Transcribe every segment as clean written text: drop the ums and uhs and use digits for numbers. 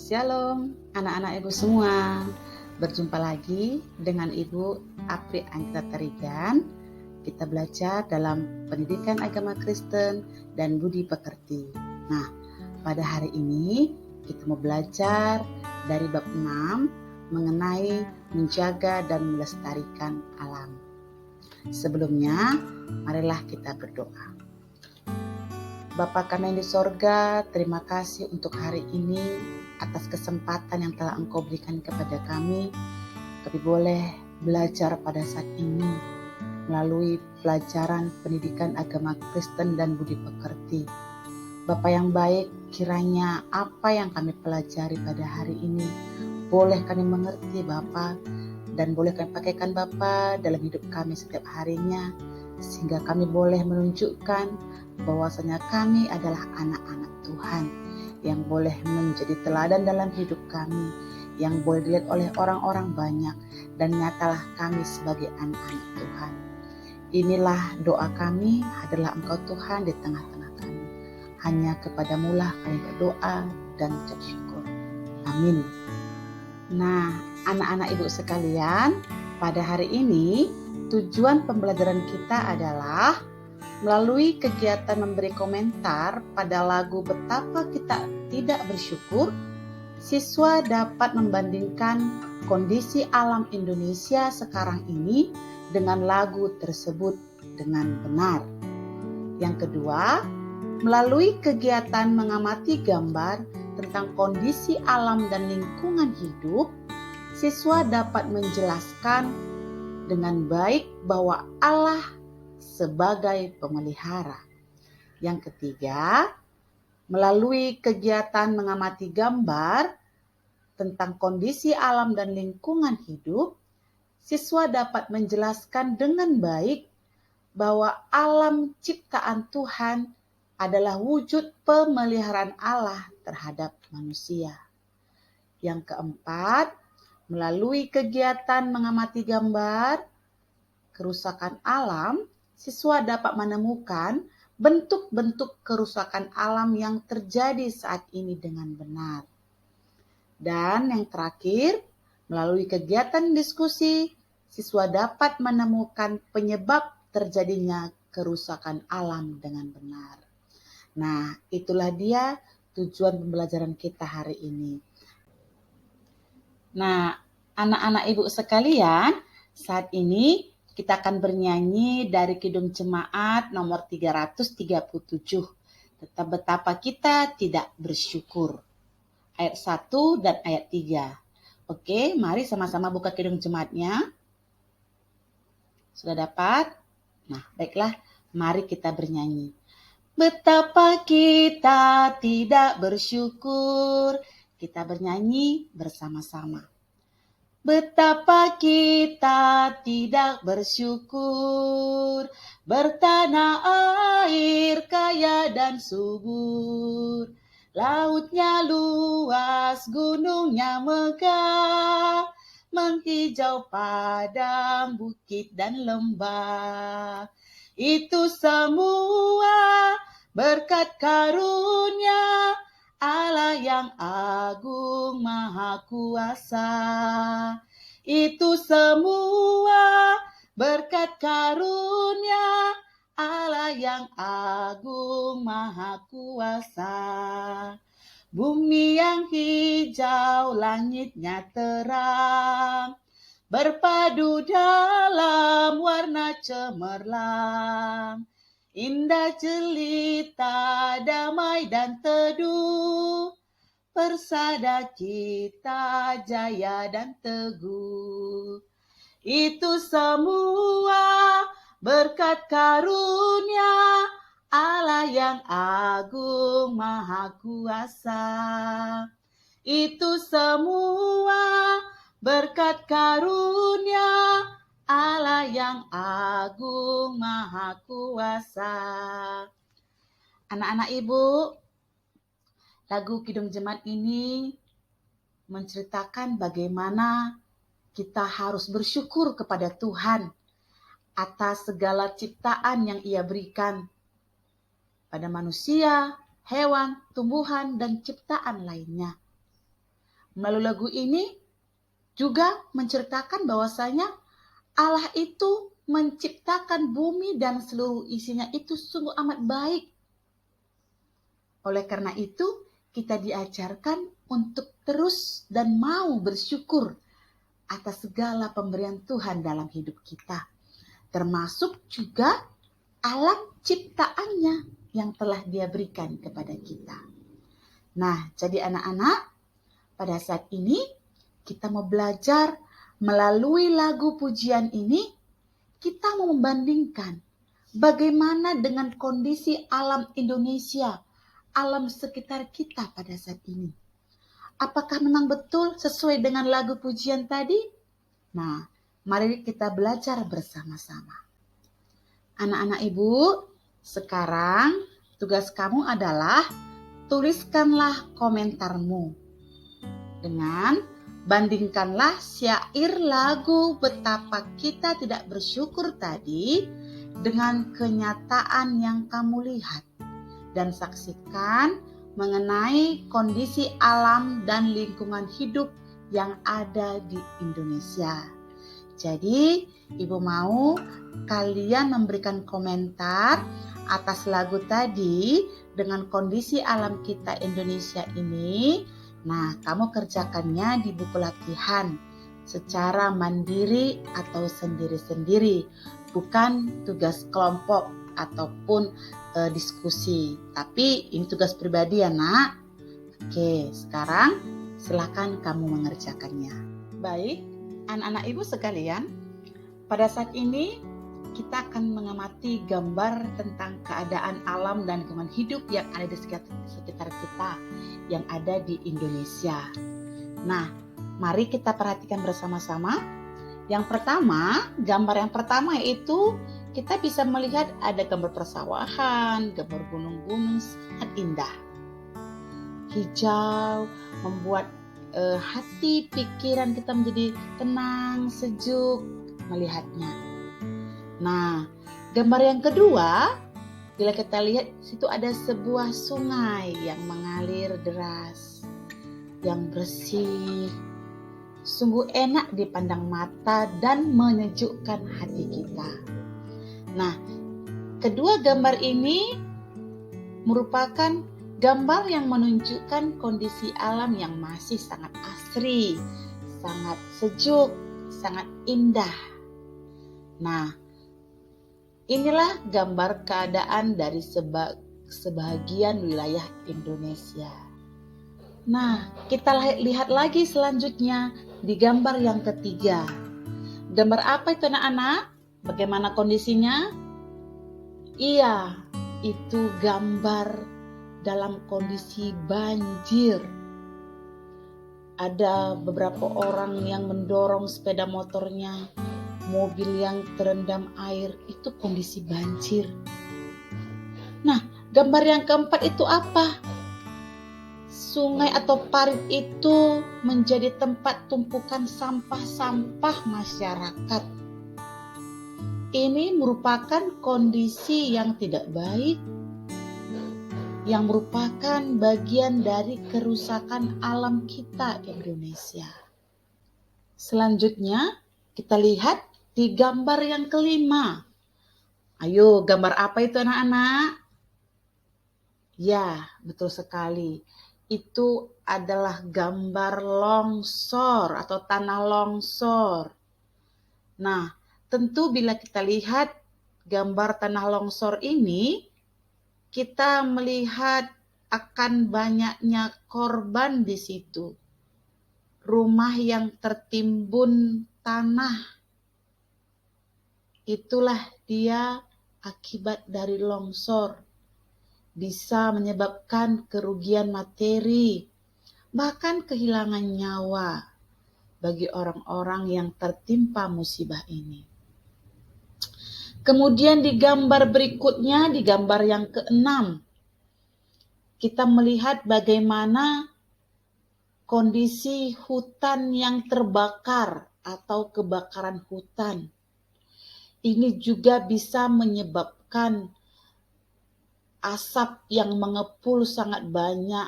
Shalom anak-anak ibu semua. Berjumpa lagi dengan Ibu Apri Anggita Tarigan. Kita belajar dalam pendidikan agama Kristen dan budi pekerti. Nah, pada hari ini kita mau belajar dari bab 6 mengenai menjaga dan melestarikan alam. Sebelumnya, marilah kita berdoa. Bapa kami yang di sorga, terima kasih untuk hari ini atas kesempatan yang telah Engkau berikan kepada kami. Kami boleh belajar pada saat ini melalui pelajaran pendidikan agama Kristen dan budi pekerti. Bapa yang baik, kiranya apa yang kami pelajari pada hari ini boleh kami mengerti Bapa, dan boleh kami pakaikan Bapa dalam hidup kami setiap harinya, sehingga kami boleh menunjukkan bahwasanya kami adalah anak-anak Tuhan yang boleh menjadi teladan dalam hidup kami, yang boleh dilihat oleh orang-orang banyak, dan nyatalah kami sebagai anak-anak Tuhan. Inilah doa kami, adalah Engkau Tuhan di tengah-tengah kami. Hanya kepadamu lah kami berdoa dan ucap syukur. Amin. Nah, anak-anak ibu sekalian, pada hari ini tujuan pembelajaran kita adalah melalui kegiatan memberi komentar pada lagu Betapa Kita Tidak Bersyukur, siswa dapat membandingkan kondisi alam Indonesia sekarang ini dengan lagu tersebut dengan benar. Yang kedua, melalui kegiatan mengamati gambar tentang kondisi alam dan lingkungan hidup, siswa dapat menjelaskan dengan baik bahwa Allah sebagai pemelihara. Yang ketiga, melalui kegiatan mengamati gambar tentang kondisi alam dan lingkungan hidup, siswa dapat menjelaskan dengan baik bahwa alam ciptaan Tuhan adalah wujud pemeliharaan Allah terhadap manusia. Yang keempat, melalui kegiatan mengamati gambar kerusakan alam, siswa dapat menemukan bentuk-bentuk kerusakan alam yang terjadi saat ini dengan benar. Dan yang terakhir, melalui kegiatan diskusi, siswa dapat menemukan penyebab terjadinya kerusakan alam dengan benar. Nah, itulah dia tujuan pembelajaran kita hari ini. Nah, anak-anak ibu sekalian, saat ini kita akan bernyanyi dari Kidung Jemaat nomor 337. Tentang betapa kita tidak bersyukur. Ayat 1 dan ayat 3. Oke, mari sama-sama buka Kidung Jemaatnya. Sudah dapat? Nah, baiklah, mari kita bernyanyi. Betapa kita tidak bersyukur. Kita bernyanyi bersama-sama. Betapa kita tidak bersyukur, bertanah air kaya dan subur, lautnya luas, gunungnya megah, menghijau padang, bukit dan lembah. Itu semua berkat karunia Allah yang agung maha kuasa. Itu semua berkat karunia Allah yang agung maha kuasa. Bumi yang hijau, langitnya terang, berpadu dalam warna cemerlang. Indah jelita, damai dan teduh, persada kita jaya dan teguh. Itu semua berkat karunia Allah yang agung maha kuasa. Itu semua berkat karunia Allah yang agung maha kuasa. Anak-anak ibu, lagu Kidung Jemaat ini menceritakan bagaimana kita harus bersyukur kepada Tuhan atas segala ciptaan yang Ia berikan pada manusia, hewan, tumbuhan, dan ciptaan lainnya. Melalui lagu ini juga menceritakan bahwasanya Allah itu menciptakan bumi dan seluruh isinya itu sungguh amat baik. Oleh karena itu, kita diajarkan untuk terus dan mau bersyukur atas segala pemberian Tuhan dalam hidup kita. Termasuk juga alam ciptaannya yang telah Dia berikan kepada kita. Nah, jadi anak-anak, pada saat ini kita mau belajar melalui lagu pujian ini, kita mau membandingkan bagaimana dengan kondisi alam Indonesia, alam sekitar kita pada saat ini. Apakah memang betul sesuai dengan lagu pujian tadi? Nah, mari kita belajar bersama-sama. Anak-anak ibu, sekarang tugas kamu adalah tuliskanlah komentarmu. Dengan bandingkanlah syair lagu betapa kita tidak bersyukur tadi dengan kenyataan yang kamu lihat. Dan saksikan mengenai kondisi alam dan lingkungan hidup yang ada di Indonesia. Jadi, Ibu mau kalian memberikan komentar atas lagu tadi dengan kondisi alam kita Indonesia ini. Nah, kamu kerjakannya di buku latihan secara mandiri atau sendiri-sendiri, bukan tugas kelompok ataupun diskusi. Tapi ini tugas pribadi ya nak. Oke, sekarang silakan kamu mengerjakannya. Baik, anak-anak ibu sekalian, pada saat ini kita akan mengamati gambar tentang keadaan alam dan lingkungan hidup yang ada di sekitar kita, yang ada di Indonesia. Nah, mari kita perhatikan bersama-sama. Yang pertama, gambar yang pertama yaitu kita bisa melihat ada gambar persawahan, gambar gunung-gunung sangat indah. Hijau membuat hati pikiran kita menjadi tenang, sejuk melihatnya. Nah, gambar yang kedua, bila kita lihat situ ada sebuah sungai yang mengalir deras, yang bersih, sungguh enak dipandang mata dan menyejukkan hati kita. Nah, kedua gambar ini merupakan gambar yang menunjukkan kondisi alam yang masih sangat asri, sangat sejuk, sangat indah. Nah, inilah gambar keadaan dari sebagian wilayah Indonesia. Nah, kita lihat lagi selanjutnya di gambar yang ketiga. Gambar apa itu anak-anak? Bagaimana kondisinya? Iya, itu gambar dalam kondisi banjir. Ada beberapa orang yang mendorong sepeda motornya, mobil yang terendam air, itu kondisi banjir. Nah, gambar yang keempat itu apa? Sungai atau parit itu menjadi tempat tumpukan sampah-sampah masyarakat. Ini merupakan kondisi yang tidak baik, yang merupakan bagian dari kerusakan alam kita Indonesia. Selanjutnya, kita lihat di gambar yang kelima. Ayo, gambar apa itu anak-anak? Ya, betul sekali. Itu adalah gambar longsor atau tanah longsor. Nah, tentu bila kita lihat gambar tanah longsor ini, kita melihat akan banyaknya korban di situ. Rumah yang tertimbun tanah. Itulah dia akibat dari longsor. Bisa menyebabkan kerugian materi, bahkan kehilangan nyawa bagi orang-orang yang tertimpa musibah ini. Kemudian di gambar berikutnya, di gambar yang keenam, kita melihat bagaimana kondisi hutan yang terbakar atau kebakaran hutan. Ini juga bisa menyebabkan asap yang mengepul sangat banyak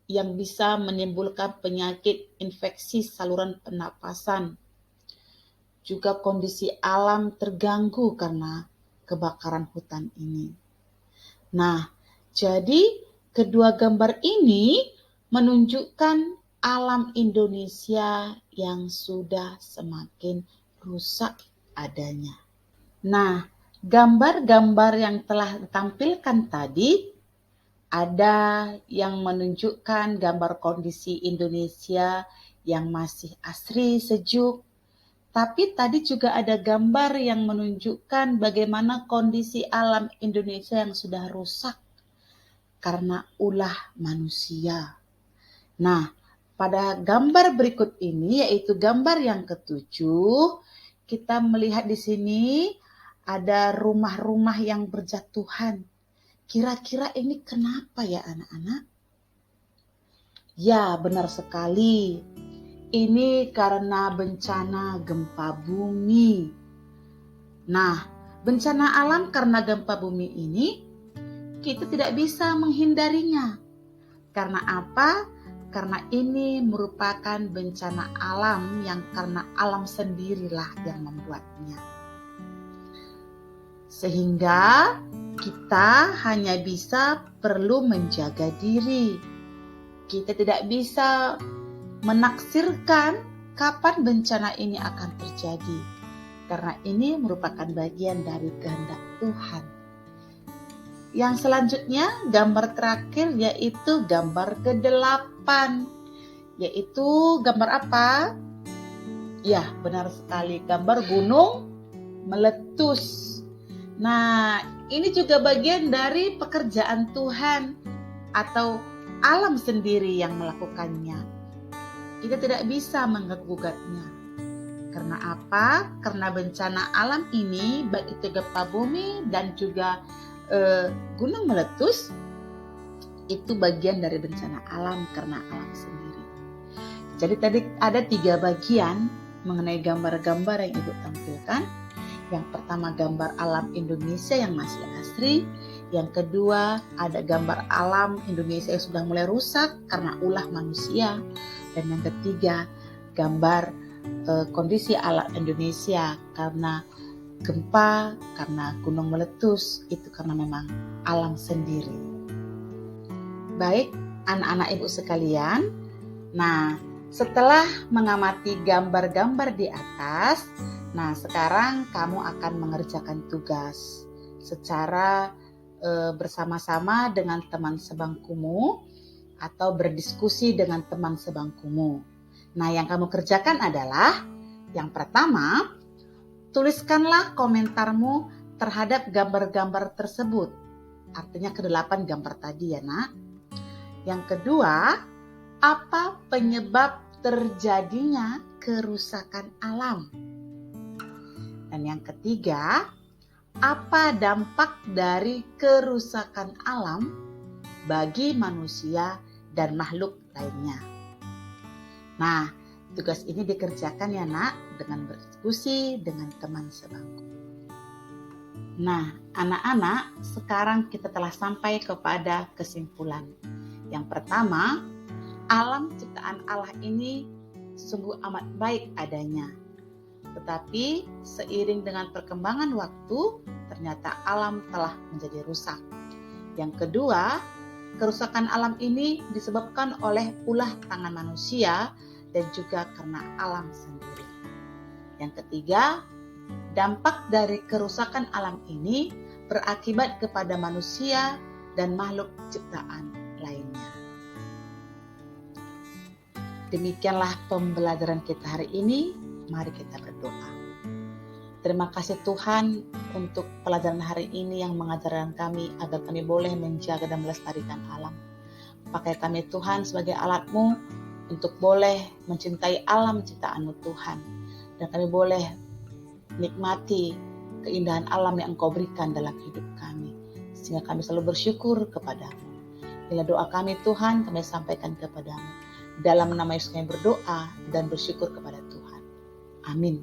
yang bisa menimbulkan penyakit infeksi saluran pernapasan. Juga kondisi alam terganggu karena kebakaran hutan ini. Nah, jadi kedua gambar ini menunjukkan alam Indonesia yang sudah semakin rusak adanya. Nah, gambar-gambar yang telah ditampilkan tadi ada yang menunjukkan gambar kondisi Indonesia yang masih asri, sejuk. Tapi tadi juga ada gambar yang menunjukkan bagaimana kondisi alam Indonesia yang sudah rusak karena ulah manusia. Nah, pada gambar berikut ini, yaitu gambar yang ketujuh, kita melihat di sini ada rumah-rumah yang berjatuhan. Kira-kira ini kenapa ya anak-anak? Ya, benar sekali. Ini karena bencana gempa bumi. Nah, bencana alam karena gempa bumi ini kita tidak bisa menghindarinya. Karena apa? Karena ini merupakan bencana alam yang karena alam sendirilah yang membuatnya. Sehingga kita hanya bisa perlu menjaga diri. Kita tidak bisa menaksirkan kapan bencana ini akan terjadi. Karena ini merupakan bagian dari kehendak Tuhan. Yang selanjutnya, gambar terakhir yaitu gambar ke-8. Yaitu gambar apa? Ya, benar sekali. Gambar gunung meletus. Nah, ini juga bagian dari pekerjaan Tuhan atau alam sendiri yang melakukannya. Kita tidak bisa menggugatnya. Karena apa? Karena bencana alam ini, baik itu gempa bumi dan juga gunung meletus, itu bagian dari bencana alam karena alam sendiri. Jadi tadi ada 3 bagian mengenai gambar-gambar yang Ibu tampilkan. Yang pertama gambar alam Indonesia yang masih asri. Yang kedua ada gambar alam Indonesia yang sudah mulai rusak karena ulah manusia. Dan yang ketiga gambar kondisi alam Indonesia karena gempa, karena gunung meletus, itu karena memang alam sendiri. Baik anak-anak Ibu sekalian, nah setelah mengamati gambar-gambar di atas, nah sekarang kamu akan mengerjakan tugas secara bersama-sama dengan teman sebangkumu atau berdiskusi dengan teman sebangkumu. Nah, yang kamu kerjakan adalah yang pertama, tuliskanlah komentarmu terhadap gambar-gambar tersebut. Artinya ke-8 gambar tadi ya nak. Yang kedua, apa penyebab terjadinya kerusakan alam? Dan yang ketiga, apa dampak dari kerusakan alam bagi manusia dan makhluk lainnya? Nah, tugas ini dikerjakan ya nak dengan berdiskusi dengan teman sebangku. Nah, anak-anak, sekarang kita telah sampai kepada kesimpulan. Yang pertama, alam ciptaan Allah ini sungguh amat baik adanya. Tetapi seiring dengan perkembangan waktu, ternyata alam telah menjadi rusak. Yang kedua, kerusakan alam ini disebabkan oleh ulah tangan manusia dan juga karena alam sendiri. Yang ketiga, dampak dari kerusakan alam ini berakibat kepada manusia dan makhluk ciptaan lainnya. Demikianlah pembelajaran kita hari ini. Mari kita berdoa. Terima kasih Tuhan untuk pelajaran hari ini yang mengajarkan kami agar kami boleh menjaga dan melestarikan alam. Pakai kami Tuhan sebagai alat-Mu untuk boleh mencintai alam ciptaan-Mu Tuhan. Dan kami boleh nikmati keindahan alam yang Engkau berikan dalam hidup kami. Sehingga kami selalu bersyukur kepada-Mu. Bila doa kami Tuhan kami sampaikan kepada-Mu. Dalam nama Yesus kami berdoa dan bersyukur kepada Tuhan. Amin.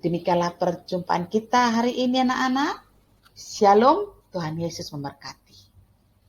Demikianlah perjumpaan kita hari ini anak-anak. Shalom, Tuhan Yesus memberkati.